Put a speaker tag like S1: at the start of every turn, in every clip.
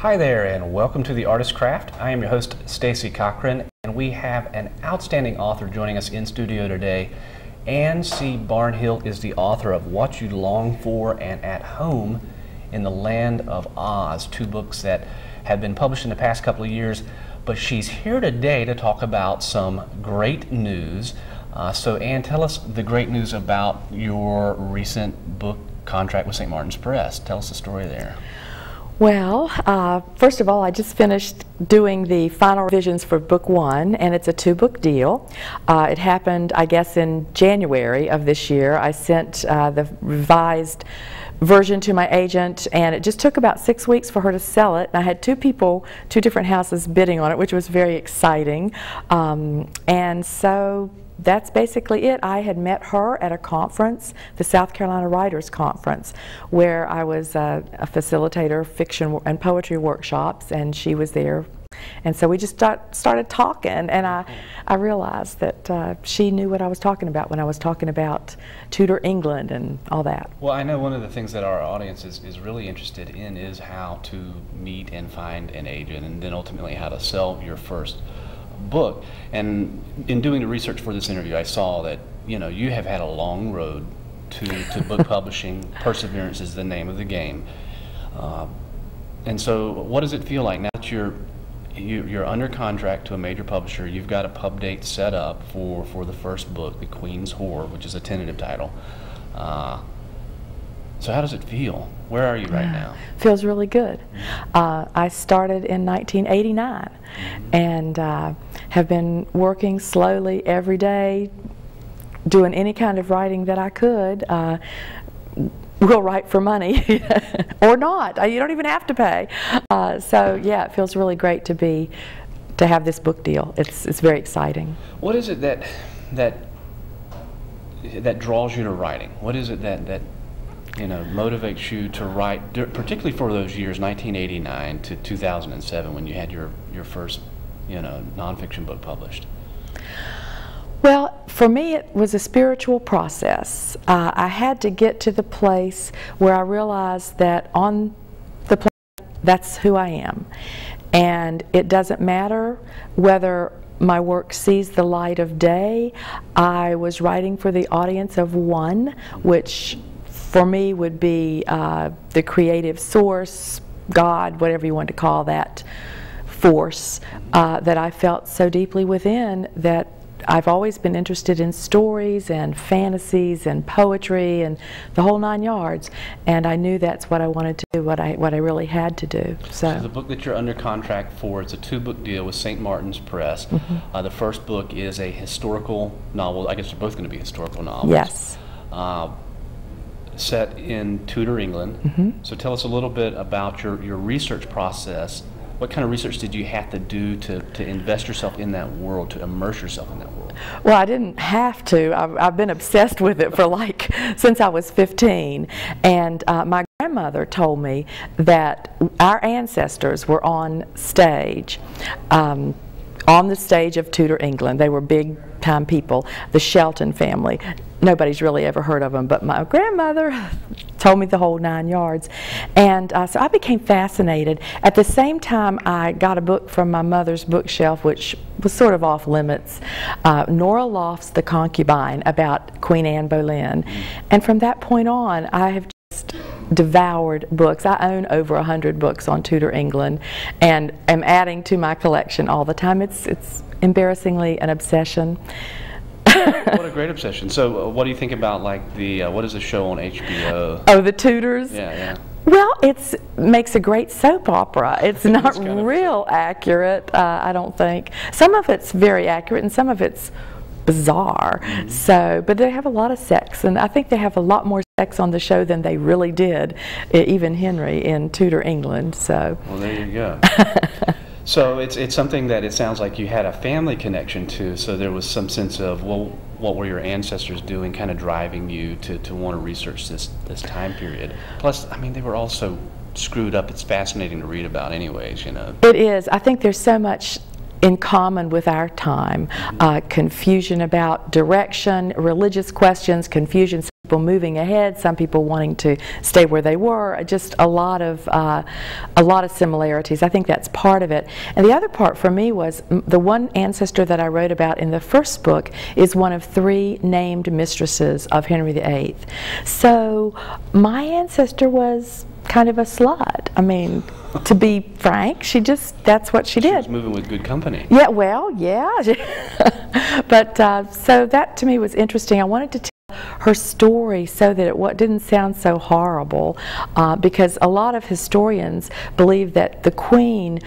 S1: Hi there and welcome to The Artist Craft. I am your host Stacy Cochran, and we have an outstanding author joining us in studio today. Anne C. Barnhill is the author of What You Long For and At Home in the Land of Oz, two books that have been published in the past couple of years, but she's here today to talk about some great news. So Anne, tell us the great news about your recent book contract with St. Martin's Press. Tell us the story there.
S2: Well, first of all, I just finished doing the final revisions for book one, and it's a two-book deal. It happened, I guess, in January of this year. I sent the revised version to my agent, and it just took about 6 weeks for her to sell it. And I had two different houses bidding on it, which was very exciting. And so that's basically it. I had met her at a conference, the South Carolina Writers Conference, where I was a facilitator of fiction and poetry workshops, and she was there. And so we just started talking, and I realized that she knew what I was talking about when I was talking about Tudor England and all that.
S1: Well, I know one of the things that our audience is really interested in is how to meet and find an agent, and then ultimately how to sell your first book. And in doing the research for this interview, I saw that you have had a long road to book publishing. Perseverance is the name of the game. And so what does it feel like now that you're under contract to a major publisher? You've got a pub date set up for the first book, The Queen's Whore, which is a tentative title. So how does it feel? Where are you right now?
S2: Feels really good. I started in 1989 and have been working slowly every day, doing any kind of writing that I could. We'll write for money or not. You don't even have to pay. So yeah, it feels really great to have this book deal. It's very exciting.
S1: What is it that draws you to writing? What is it that motivates you to write, particularly for those years, 1989 to 2007, when you had your first, nonfiction book published?
S2: Well, for me, it was a spiritual process. I had to get to the place where I realized that on the planet, that's who I am. And it doesn't matter whether my work sees the light of day. I was writing for the audience of one, which for me would be the creative source, God, whatever you want to call that force, that I felt so deeply within, that I've always been interested in stories and fantasies and poetry and the whole 9 yards, and I knew that's what I wanted to do, what I really had to do. So
S1: the book that you're under contract for, it's a two-book deal with St. Martin's Press. The first book is a historical novel. I guess they're both going to be historical novels.
S2: Yes.
S1: Set in Tudor England. So tell us a little bit about your research process. What kind of research did you have to do to invest yourself in that world, to immerse yourself in that world?
S2: Well, I didn't have to. I've been obsessed with it for since I was 15. And my grandmother told me that our ancestors were on stage, on the stage of Tudor England. They were big time people, the Shelton family. Nobody's really ever heard of them, but my grandmother told me the whole 9 yards. And so I became fascinated. At the same time, I got a book from my mother's bookshelf, which was sort of off limits, Nora Loft's The Concubine, about Queen Anne Boleyn. And from that point on, I have just devoured books. I own over 100 books on Tudor England and am adding to my collection all the time. It's embarrassingly an obsession.
S1: What a great obsession. So what do you think about what is the show on HBO?
S2: Oh, The Tudors?
S1: Yeah.
S2: Well, it makes a great soap opera. It's not real accurate, I don't think. Some of it's very accurate and some of it's bizarre. So, but they have a lot of sex, and I think they have a lot more sex on the show than they really did, even Henry in Tudor England. So. Well,
S1: there you go. So it's something that it sounds like you had a family connection to, so there was some sense of, well, what were your ancestors doing, kind of driving you to want to research this time period. Plus, I mean, they were all so screwed up, it's fascinating to read about anyways,
S2: It is. I think there's so much in common with our time. Confusion about direction, religious questions, confusion, some people moving ahead, some people wanting to stay where they were, just a lot of similarities. I think that's part of it. And the other part for me was the one ancestor that I wrote about in the first book is one of 3 named mistresses of Henry VIII. So my ancestor was kind of a slut. I mean, to be frank, that's what she did.
S1: She was moving with good company.
S2: Yeah, well, yeah. But so that to me was interesting. I wanted to tell her story so that it didn't sound so horrible, because a lot of historians believe that the Queen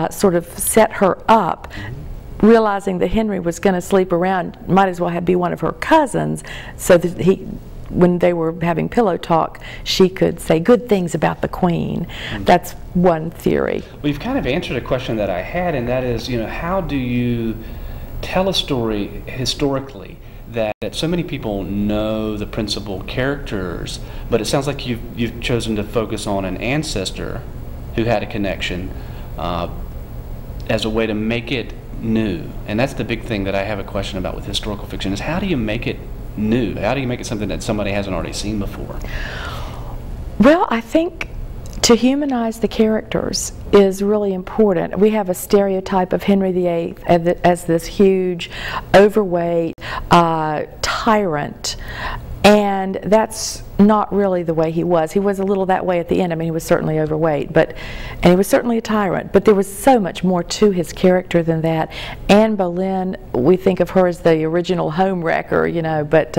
S2: sort of set her up, realizing that Henry was going to sleep around, might as well be one of her cousins, so that when they were having pillow talk, she could say good things about the Queen. That's one theory.
S1: Well, you've kind of answered a question that I had, and that is, how do you tell a story historically that so many people know the principal characters, but it sounds like you've chosen to focus on an ancestor who had a connection as a way to make it new. And that's the big thing that I have a question about with historical fiction, is how do you make it new? How do you make it something that somebody hasn't already seen before?
S2: Well, I think to humanize the characters is really important. We have a stereotype of Henry VIII as this huge, overweight tyrant, and that's not really the way he was. He was a little that way at the end. I mean, he was certainly overweight, and he was certainly a tyrant, but there was so much more to his character than that. Anne Boleyn, we think of her as the original home wrecker, but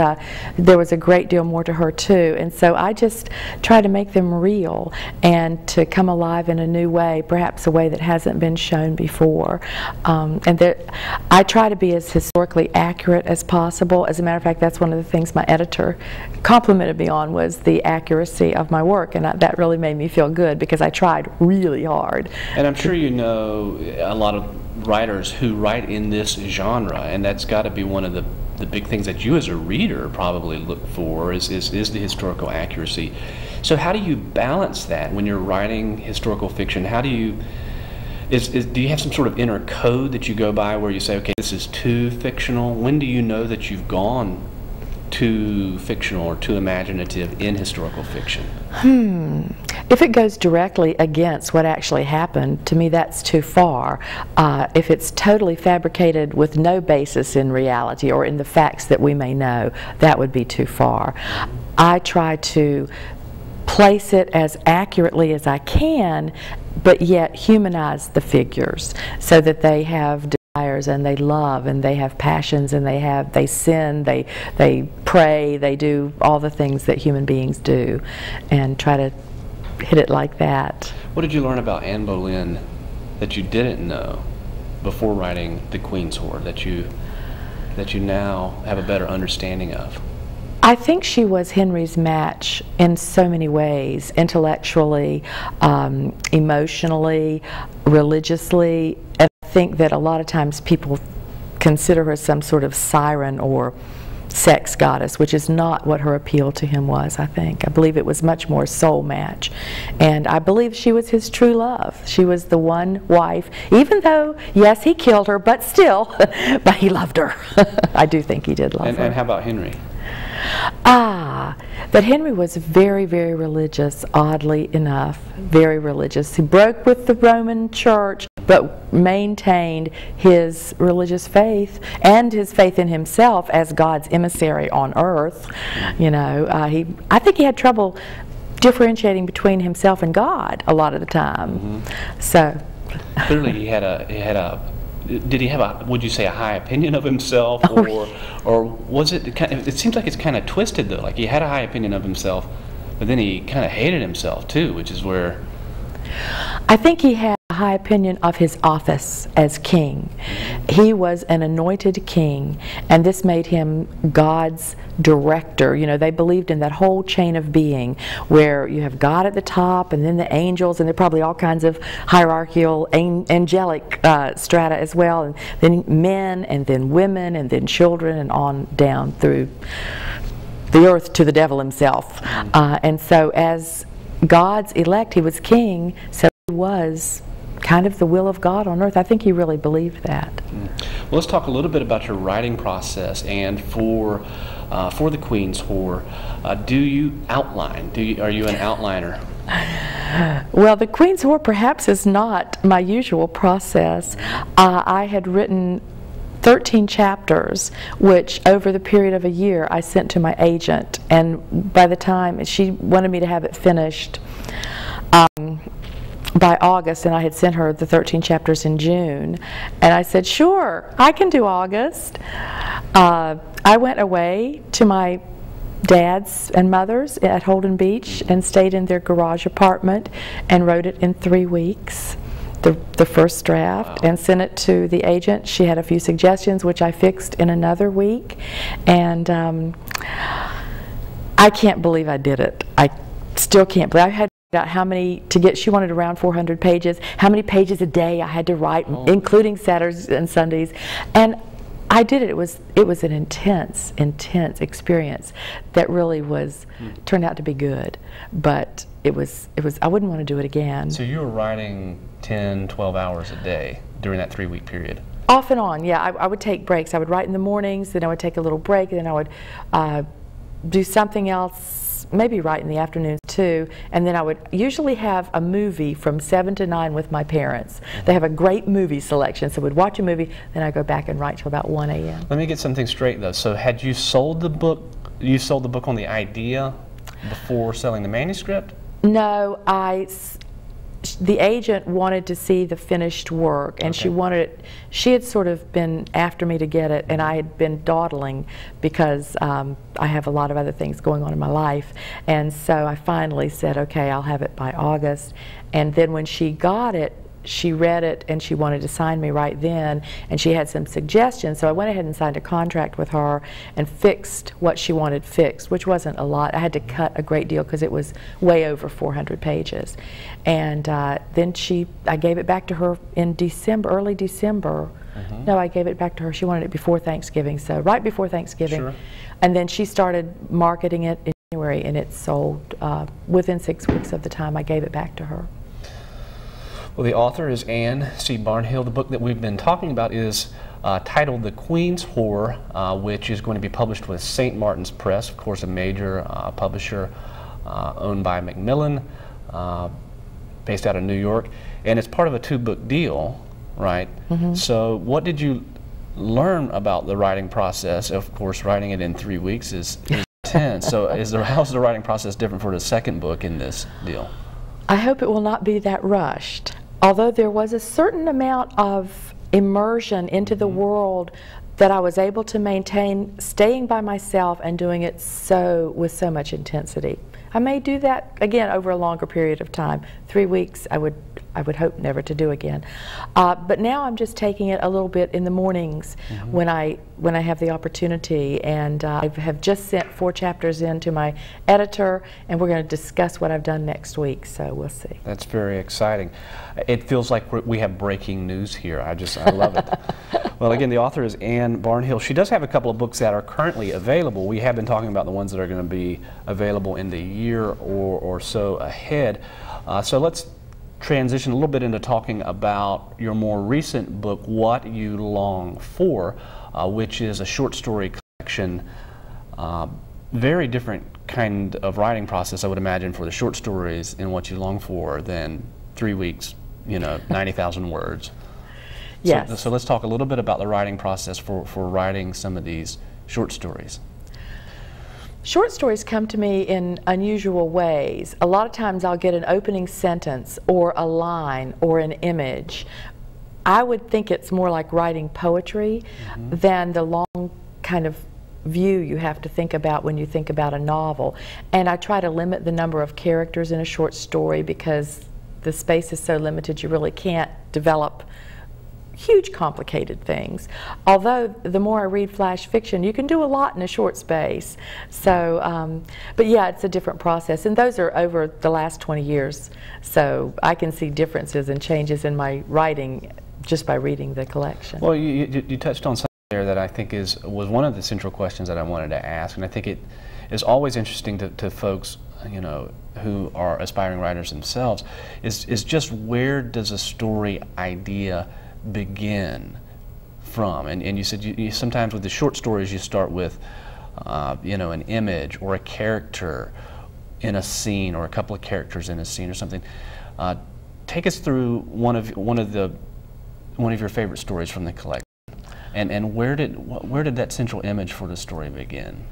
S2: there was a great deal more to her too. And so I just try to make them real and to come alive in a new way, perhaps a way that hasn't been shown before. I try to be as historically accurate as possible. As a matter of fact, that's one of the things my editor complimented me on, was the accuracy of my work, and that really made me feel good because I tried really hard.
S1: And I'm sure you know a lot of writers who write in this genre, and that's got to be one of the big things that you as a reader probably look for is the historical accuracy. So how do you balance that when you're writing historical fiction? How do you do you have some sort of inner code that you go by where you say, okay, this is too fictional? When do you know that you've gone too fictional or too imaginative in historical fiction?
S2: If it goes directly against what actually happened, to me that's too far. If it's totally fabricated with no basis in reality or in the facts that we may know, that would be too far. I try to place it as accurately as I can, but yet humanize the figures so that they have desires and they love and they have passions and they sin, they pray, they do all the things that human beings do, and try to hit it like that.
S1: What did you learn about Anne Boleyn that you didn't know before writing The Queen's Hoard that you now have a better understanding of?
S2: I think she was Henry's match in so many ways, intellectually, emotionally, religiously, and I think that a lot of times people consider her some sort of siren or sex goddess, which is not what her appeal to him was, I think. I believe it was much more soul match. And I believe she was his true love. She was the one wife, even though, yes, he killed her, but still, but he loved her. I do think he did love her.
S1: And how about Henry?
S2: That Henry was very, very religious, oddly enough, very religious. He broke with the Roman Church, but maintained his religious faith and his faith in himself as God's emissary on earth. I think he had trouble differentiating between himself and God a lot of the time. So
S1: clearly he had a did he have would you say a high opinion of himself, or was it it seems like it's kind of twisted though, like he had a high opinion of himself, but then he kind of hated himself too, which is where
S2: I think he had a high opinion of his office as king. He was an anointed king, and this made him God's director. They believed in that whole chain of being where you have God at the top and then the angels, and there are probably all kinds of hierarchical angelic strata as well, and then men and then women and then children and on down through the earth to the devil himself. And so as God's elect, he was king, so he was kind of the will of God on earth. I think he really believed that.
S1: Well, let's talk a little bit about your writing process. And for the Queen's Whore, do you outline? Are you an outliner?
S2: Well, the Queen's Whore perhaps is not my usual process. I had written 13 chapters, which over the period of a year I sent to my agent, and by the time she wanted me to have it finished by August, and I had sent her the 13 chapters in June, and I said, sure, I can do August. I went away to my dad's and mother's at Holden Beach and stayed in their garage apartment and wrote it in 3 weeks, the first draft, and sent it to the agent. She had a few suggestions, which I fixed in another week, and I can't believe I did it. I still can't believe. I had out how many to get. She wanted around 400 pages. How many pages a day I had to write, including Saturdays and Sundays, and I did it. It was an intense experience that really turned out to be good, but it was. I wouldn't want to do it again.
S1: So you were writing 10, 12 hours a day during that 3-week period?
S2: Off and on, yeah. I would take breaks. I would write in the mornings, then I would take a little break, and then I would do something else, maybe write in the afternoons too, and then I would usually have a movie from 7 to 9 with my parents. They have a great movie selection, so we'd watch a movie, then I'd go back and write till about 1 a.m.
S1: Let me get something straight though. So had you sold the book, on the idea before selling the manuscript?
S2: No, the agent wanted to see the finished work, and she wanted it. She had sort of been after me to get it, and I had been dawdling because I have a lot of other things going on in my life, and so I finally said, okay, I'll have it by August. And then when she got it, she read it and she wanted to sign me right then, and she had some suggestions, so I went ahead and signed a contract with her and fixed what she wanted fixed, which wasn't a lot. I had to cut a great deal because it was way over 400 pages. And then I gave it back to her in December, early December. No, I gave it back to her. She wanted it before Thanksgiving, so right before Thanksgiving. Sure. And then she started marketing it in January, and it sold within 6 weeks of the time I gave it back to her.
S1: Well, the author is Anne C. Barnhill. The book that we've been talking about is titled The Queen's Whore, which is going to be published with St. Martin's Press, of course a major publisher owned by Macmillan, based out of New York. And it's part of a 2-book deal, right? So what did you learn about the writing process? Of course, writing it in 3 weeks is intense. So how's the writing process different for the second book in this deal?
S2: I hope it will not be that rushed. Although there was a certain amount of immersion into the world that I was able to maintain, staying by myself and doing it with so much intensity. I may do that again over a longer period of time. 3 weeks I would hope never to do again. But now I'm just taking it a little bit in the mornings when I have the opportunity, and I have just sent 4 chapters in to my editor, and we're going to discuss what I've done next week, so we'll see.
S1: That's very exciting. It feels like we have breaking news here. I love it. Well, again, the author is Anne Barnhill. She does have a couple of books that are currently available. We have been talking about the ones that are going to be available in the year or so ahead. So let's transition a little bit into talking about your more recent book, What You Long For, which is a short story collection. Very different kind of writing process, I would imagine, for the short stories in What You Long For than 3 weeks, 90,000 words.
S2: Yes.
S1: So let's talk a little bit about the writing process for writing some of these short stories.
S2: Short stories come to me in unusual ways. A lot of times I'll get an opening sentence or a line or an image. I would think it's more like writing poetry than the long kind of view you have to think about when you think about a novel. And I try to limit the number of characters in a short story because the space is so limited, you really can't develop huge complicated things. Although the more I read flash fiction, you can do a lot in a short space. So, but yeah, it's a different process, and those are over the last 20 years. So I can see differences and changes in my writing just by reading the collection.
S1: Well, you touched on something there that I think was one of the central questions that I wanted to ask, and I think it is always interesting to folks who are aspiring writers themselves, is just where does a story idea begin from? And you said you sometimes with the short stories you start with an image or a character in a scene, or a couple of characters in a scene or something. Take us through one of your favorite stories from the collection, and where did that central image for the story begin?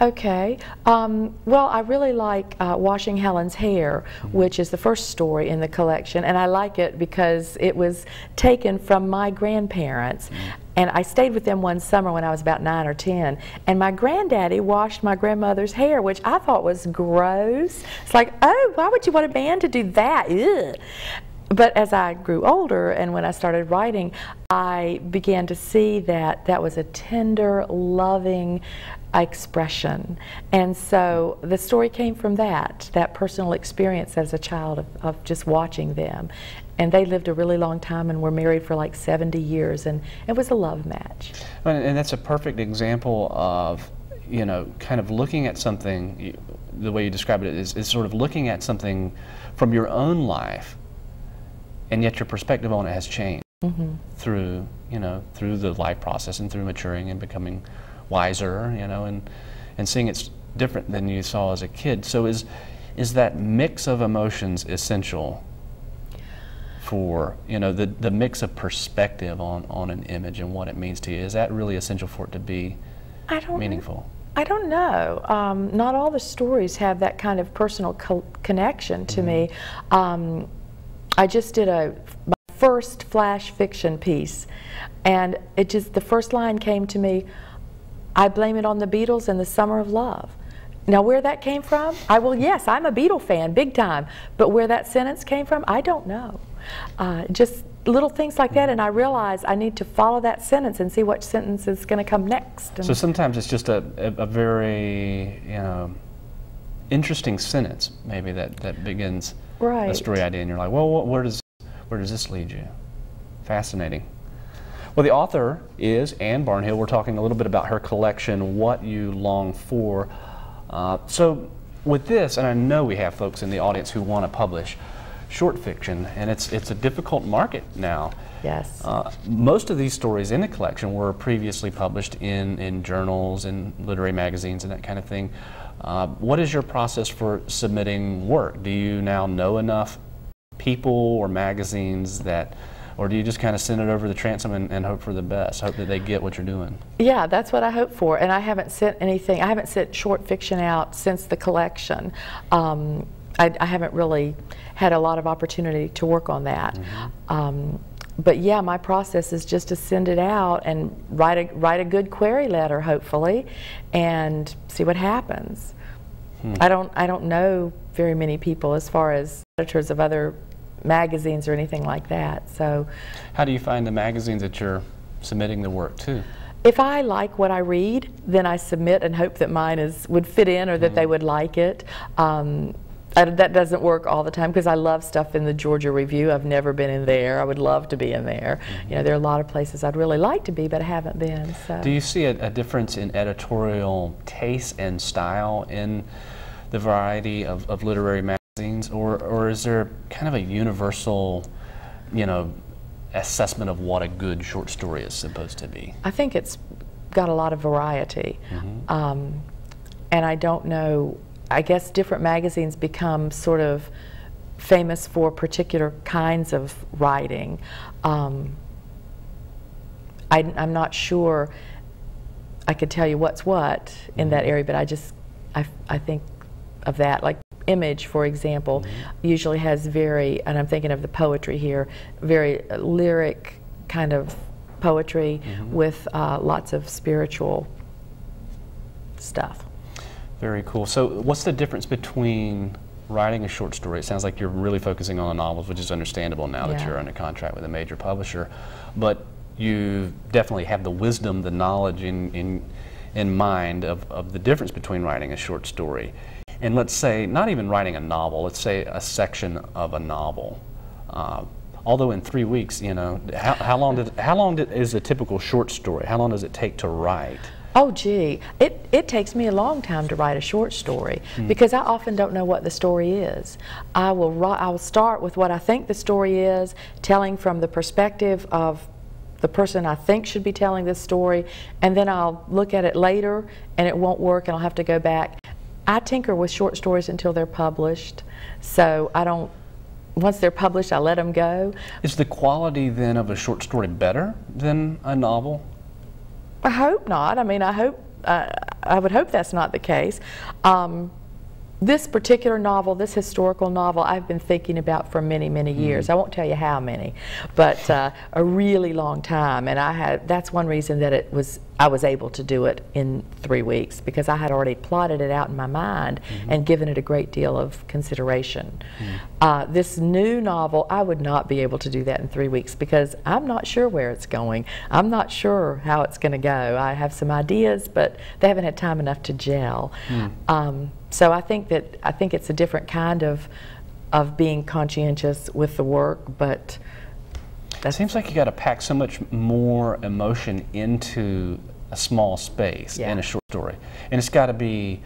S2: Okay. Well, I really like Washing Helen's Hair, which is the first story in the collection, and I like it because it was taken from my grandparents. And I stayed with them one summer when I was about 9 or 10, and my granddaddy washed my grandmother's hair, which I thought was gross. It's like, oh, why would you want a man to do that? Ugh. But as I grew older and when I started writing, I began to see that that was a tender, loving expression. And so the story came from that personal experience as a child of just watching them. And they lived a really long time and were married for like 70 years, and it was a love match.
S1: And that's a perfect example of, kind of looking at something, the way you described it is sort of looking at something from your own life, and yet your perspective on it has changed through the life process and through maturing and becoming wiser, and seeing it's different than you saw as a kid. So is that mix of emotions essential for the mix of perspective on an image and what it means to you? Is that really essential for it to be meaningful?
S2: I don't know. Not all the stories have that kind of personal connection to me. I just did my first flash fiction piece, and the first line came to me, I blame it on the Beatles and the Summer of Love. Now where that came from, yes, I'm a Beatle fan, big time, but where that sentence came from, I don't know. Just little things like that, and I realize I need to follow that sentence and see what sentence is going to come next. And so
S1: sometimes it's just a very interesting sentence, maybe that begins a story idea, and you're like, well, where does this lead you? Fascinating. Well, the author is Anne Barnhill. We're talking a little bit about her collection, What You Long For. So with this, and I know we have folks in the audience who want to publish short fiction, and it's a difficult market now.
S2: Yes.
S1: Most of these stories in the collection were previously published in journals and literary magazines and that kind of thing. What is your process for submitting work? Do you now know enough people or magazines or do you just kind of send it over the transom and hope for the best, hope that they get what you're doing?
S2: Yeah, that's what I hope for, and I haven't sent anything. I haven't sent short fiction out since the collection. I haven't really had a lot of opportunity to work on that. But yeah, my process is just to send it out and write a good query letter, hopefully, and see what happens. I don't know very many people as far as editors of other magazines or anything like that. So,
S1: how do you find the magazines that you're submitting the work to?
S2: If I like what I read, then I submit and hope that mine would fit in, or that they would like it. That doesn't work all the time because I love stuff in the Georgia Review. I've never been in there. I would love to be in there. There are a lot of places I'd really like to be, but I haven't been. So.
S1: Do you see a difference in editorial taste and style in the variety of literary magazines, or is there kind of a universal, assessment of what a good short story is supposed to be?
S2: I think it's got a lot of variety, and I don't know. I guess different magazines become sort of famous for particular kinds of writing. I'm not sure I could tell you what's what in that area, but I think of that, like Image, for example, usually has and I'm thinking of the poetry here, very lyric kind of poetry with lots of spiritual stuff.
S1: Very cool. So what's the difference between writing a short story? It sounds like you're really focusing on the novels, which is understandable now that you're under contract with a major publisher, but you definitely have the wisdom, the knowledge in mind of the difference between writing a short story and, let's say, not even writing a novel, let's say a section of a novel. Although in 3 weeks, how long is a typical short story? How long does it take to write?
S2: Oh, gee, it takes me a long time to write a short story because I often don't know what the story is. I will start with what I think the story is, telling from the perspective of the person I think should be telling this story, and then I'll look at it later and it won't work and I'll have to go back. I tinker with short stories until they're published, so I don't, once they're published, I let them go.
S1: Is the quality then of a short story better than a novel?
S2: I hope not. I mean, I would hope that's not the case. This particular novel, this historical novel, I've been thinking about for many, many years. I won't tell you how many, but a really long time. And that's one reason that I was able to do it in 3 weeks, because I had already plotted it out in my mind and given it a great deal of consideration. This new novel, I would not be able to do that in 3 weeks because I'm not sure where it's going. I'm not sure how it's going to go. I have some ideas, but they haven't had time enough to gel. So I think it's a different kind of being conscientious with the work, but
S1: it seems like you got to pack so much more emotion into a small space in a short story, and it's got to be,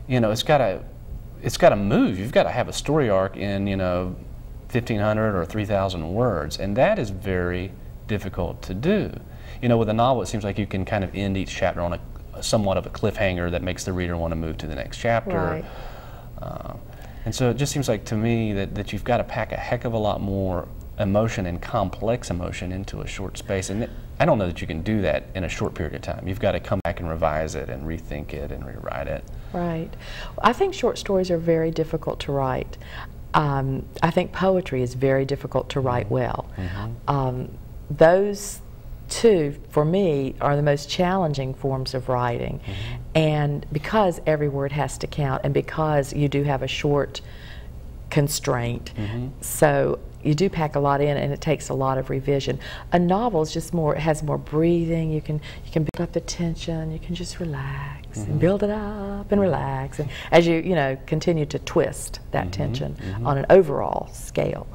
S1: you know, it's got to move. You've got to have a story arc in 1,500 or 3,000 words, and that is very difficult to do. You know, with a novel, it seems like you can kind of end each chapter on somewhat of a cliffhanger that makes the reader want to move to the next chapter.
S2: Right.
S1: And so it just seems like to me that you've got to pack a heck of a lot more emotion and complex emotion into a short space. And I don't know that you can do that in a short period of time. You've got to come back and revise it and rethink it and rewrite it.
S2: Right. I think short stories are very difficult to write. I think poetry is very difficult to write well. Those two, for me, are the most challenging forms of writing. And because every word has to count, and because you do have a short constraint, so you do pack a lot in, and it takes a lot of revision. A novel is just more, it has more breathing. You can build up the tension. You can just relax and build it up and relax, and as you continue to twist that tension on an overall scale.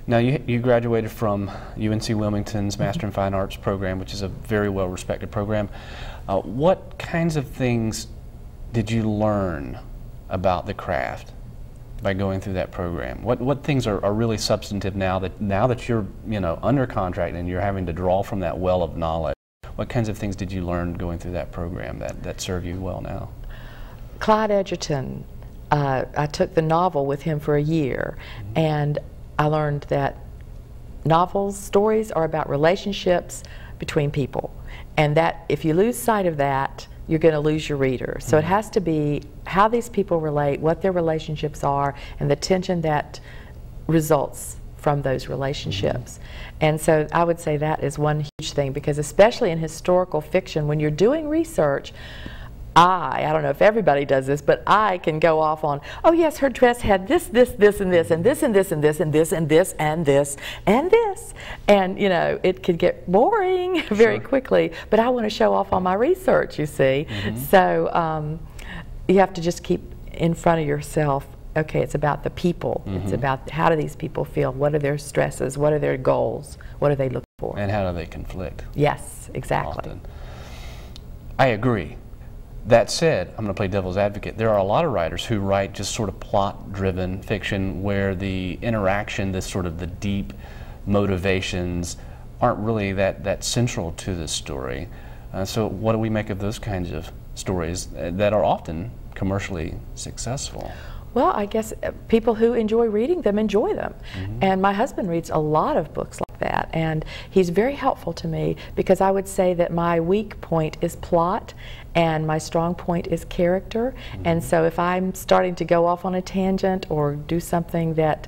S1: Now, you graduated from UNC Wilmington's Master in Fine Arts program, which is a very well-respected program. What kinds of things did you learn about the craft by going through that program? What things are really substantive now that you're under contract and you're having to draw from that well of knowledge? What kinds of things did you learn going through that program that serve you well now?
S2: Clyde Edgerton, I took the novel with him for a year, and I learned that stories are about relationships between people, and that if you lose sight of that, you're going to lose your reader. So it has to be how these people relate, what their relationships are, and the tension that results from those relationships. And so I would say that is one huge thing, because especially in historical fiction, when you're doing research, I don't know if everybody does this, but I can go off on, oh yes, her dress had this, this, this, and this, and this, and this, and this, and this, and this, and this, and this. And it could get boring very quickly, but I want to show off on my research, you see. So you have to just keep in front of yourself, okay, it's about the people. It's about how do these people feel, what are their stresses, what are their goals, what are they looking for.
S1: And how do they conflict?
S2: Yes, exactly.
S1: Often. I agree. That said, I'm going to play devil's advocate. There are a lot of writers who write just sort of plot-driven fiction where the interaction, this sort of the deep motivations, aren't really that central to the story. So what do we make of those kinds of stories that are often commercially successful?
S2: Well, I guess people who enjoy reading them enjoy them. And my husband reads a lot of books like that, and he's very helpful to me, because I would say that my weak point is plot and my strong point is character. And so if I'm starting to go off on a tangent or do something that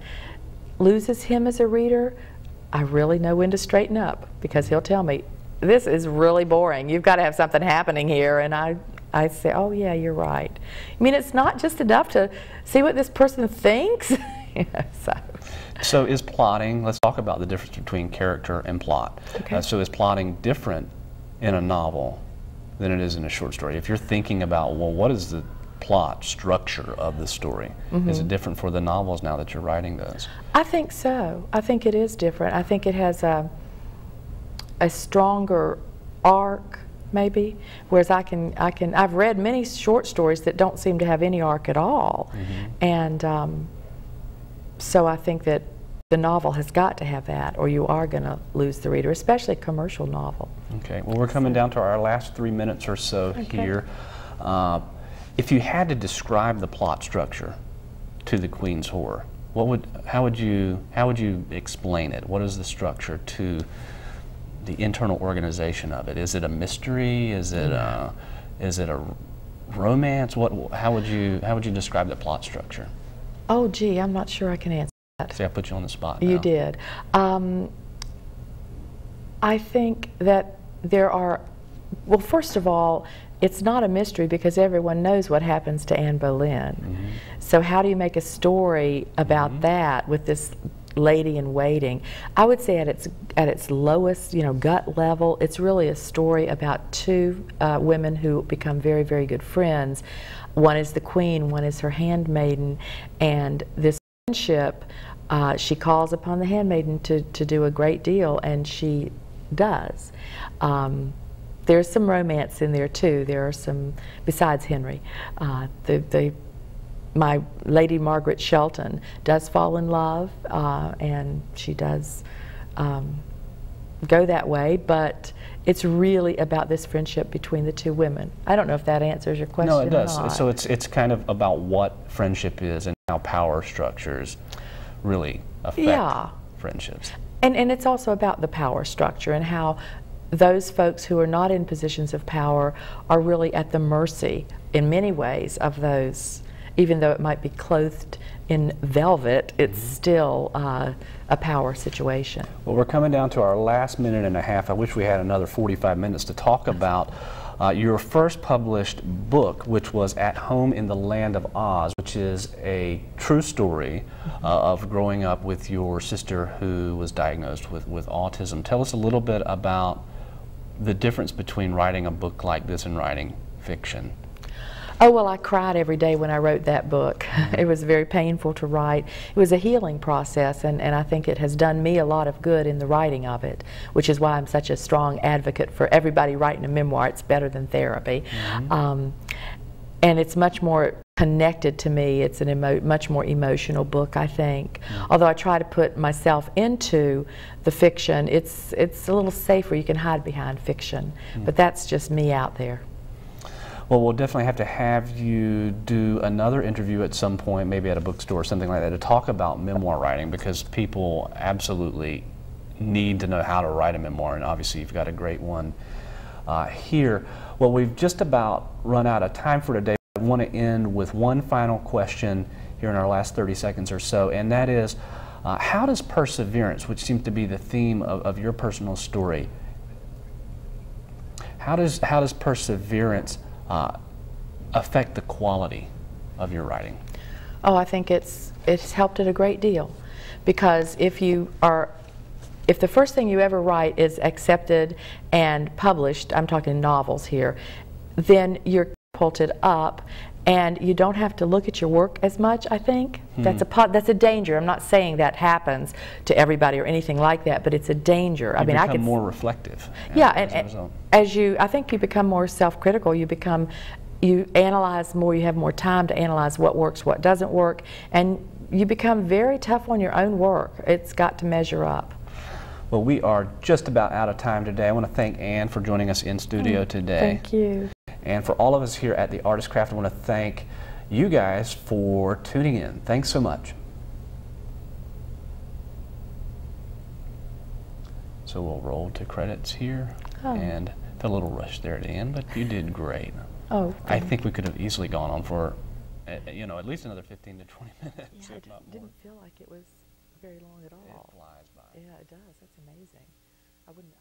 S2: loses him as a reader, I really know when to straighten up, because he'll tell me, this is really boring, you've got to have something happening here. And I say, oh yeah, you're right. I mean, it's not just enough to see what this person thinks. So
S1: is plotting, let's talk about the difference between character and plot.
S2: Okay.
S1: So is plotting different in a novel than it is in a short story? If you're thinking about, well, what is the plot structure of the story? Is it different for the novels now that you're writing those?
S2: I think so. I think it is different. I think it has a stronger arc maybe. Whereas I've read many short stories that don't seem to have any arc at all. And so I think that the novel has got to have that, or you are going to lose the reader, especially a commercial novel.
S1: Okay, well, we're coming down to our last 3 minutes or so here. If you had to describe the plot structure to The Queen's Whore, how would you explain it? What is the structure to the internal organization of it? Is it a mystery? Is it a romance? How would you describe the plot structure?
S2: Oh, gee, I'm not sure I can answer that.
S1: See, I put you on the spot now.
S2: You did. I think that there are, well, first of all, it's not a mystery because everyone knows what happens to Anne Boleyn. So how do you make a story about that with this lady in waiting? I would say at its lowest, gut level, it's really a story about two women who become very, very good friends. One is the queen, one is her handmaiden, and this friendship, she calls upon the handmaiden to do a great deal, and she does. There's some romance in there too. There are some, besides Henry, my Lady Margaret Shelton does fall in love, and she does go that way, but it's really about this friendship between the two women. I don't know if that answers your question.
S1: No, it does.
S2: Or not.
S1: So it's kind of about what friendship is and how power structures really affect friendships.
S2: And it's also about the power structure and how those folks who are not in positions of power are really at the mercy, in many ways, of those. Even though it might be clothed in velvet, it's still a power situation. Well,
S1: we're coming down to our last minute and a half. I wish we had another 45 minutes to talk about your first published book, which was At Home in the Land of Oz, which is a true story of growing up with your sister who was diagnosed with autism. Tell us a little bit about the difference between writing a book like this and writing fiction.
S2: Oh, well, I cried every day when I wrote that book. It was very painful to write. It was a healing process, and I think it has done me a lot of good in the writing of it, which is why I'm such a strong advocate for everybody writing a memoir. It's better than therapy. And it's much more connected to me. It's a much more emotional book, I think. Although I try to put myself into the fiction, it's a little safer. You can hide behind fiction, but that's just me out there.
S1: Well, we'll definitely have to have you do another interview at some point, maybe at a bookstore or something like that, to talk about memoir writing, because people absolutely need to know how to write a memoir, and obviously you've got a great one here. Well, we've just about run out of time for today. I want to end with one final question here in our last 30 seconds or so, and that is, how does perseverance, which seems to be the theme of your personal story, how does perseverance affect the quality of your writing?
S2: Oh, I think it's helped it a great deal, because if the first thing you ever write is accepted and published, I'm talking novels here, then you're catapulted up and you don't have to look at your work as much, I think. That's a danger. I'm not saying that happens to everybody or anything like that, but it's a danger.
S1: I mean, I become more reflective.
S2: Yeah, and I think you become more self-critical. You analyze more, you have more time to analyze what works, what doesn't work, and you become very tough on your own work. It's got to measure up.
S1: Well, we are just about out of time today. I want to thank Anne for joining us in studio today.
S2: Thank you.
S1: And for all of us here at the Artist Craft, I want to thank you guys for tuning in. Thanks so much. So we'll roll to credits here. And felt a little rush there at the end, but you did great.
S2: Oh,
S1: I think we could have easily gone on for, at least another 15 to 20 minutes.
S2: Yeah, it didn't feel like it was very long at all.
S1: It flies by.
S2: Yeah, it does. That's amazing. I wouldn't.